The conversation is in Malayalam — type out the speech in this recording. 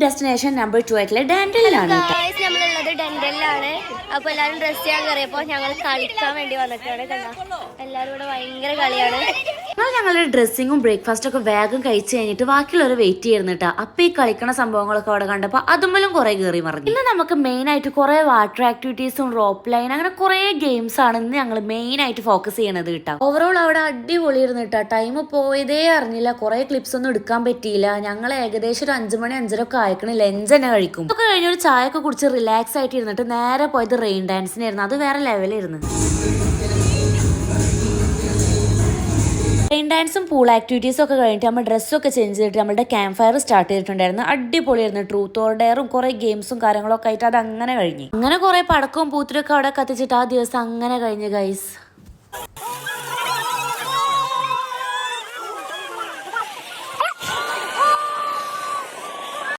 ഡെസ്റ്റിനേഷൻ നമ്പർ 2 ആയിട്ടുള്ള ഡാൻഡലിലാണ്. നമ്മളുള്ളത് ഡെന്റലിലാണ്. അപ്പൊ എല്ലാരും ഡ്രസ് ചെയ്യാൻ കയറിയപ്പോ ഞങ്ങൾ കളിക്കാൻ വേണ്ടി വന്നിട്ടാണ്. എല്ലാരും ഇവിടെ ഭയങ്കര കളിയാണ്. ഞങ്ങളുടെ ഡ്രസ്സിങ്ങും ബ്രേക്ക്ഫാസ്റ്റ് ഒക്കെ വേഗം കഴിച്ചു കഴിഞ്ഞിട്ട് ബാക്കിയുള്ളവർ വെയിറ്റ് ചെയ്യുന്നിട്ടാ. അപ്പൊ ഈ കളിക്കണ സംഭവങ്ങളൊക്കെ അവിടെ കണ്ടപ്പോ അതുമൂലം കുറെ കയറി മറിഞ്ഞു. ഇന്ന് നമുക്ക് മെയിൻ ആയിട്ട് കുറെ വാട്ടർ ആക്ടിവിറ്റീസും റോപ്പ് ലൈൻ അങ്ങനെ കുറെ ഗെയിംസ് ആണ് ഇന്ന് ഞങ്ങൾ മെയിൻ ആയിട്ട് ഫോക്കസ് ചെയ്യണത് കേട്ടോ. ഓവറോൾ അവിടെ അടിപൊളിയിരുന്നു കേട്ടോ. ടൈം പോയതേ അറിഞ്ഞില്ല. കുറെ ക്ലിപ്സ് ഒന്നും എടുക്കാൻ പറ്റിയില്ല. ഞങ്ങൾ ഏകദേശം ഒരു 5 മണി 5:30 ഒക്കെ ആയിക്കണ ലഞ്ച് തന്നെ കഴിക്കും. ഒക്കെ കഴിഞ്ഞൊരു ചായ ഒക്കെ കുടിച്ച് റിലാക്സ് ആയിട്ട് ഇരുന്നിട്ട് നേരെ പോയത് റെയിൻ ഡാൻസിനായിരുന്നു. അത് വേറെ ലെവലായിരുന്നു. റെയിൻ ഡാൻസും പൂൾ ആക്ടിവിറ്റീസും ഒക്കെ കഴിഞ്ഞിട്ട് നമ്മൾ ഡ്രസ്സൊക്കെ ചേഞ്ച് ചെയ്തിട്ട് നമ്മുടെ ക്യാമ്പ് ഫയർ സ്റ്റാർട്ട് ചെയ്തിട്ടുണ്ടായിരുന്നു. അടിപൊളിയായിരുന്നു. ട്രൂത്ത് ഓർ ഡെയറും കുറെ ഗെയിംസും കാര്യങ്ങളൊക്കെ ആയിട്ട് അത് അങ്ങനെ കഴിഞ്ഞു. അങ്ങനെ കുറെ പടക്കവും പൂത്തിരൊക്കെ അവിടെ കത്തിച്ചിട്ട് ആ ദിവസം അങ്ങനെ കഴിഞ്ഞു ഗൈസ്.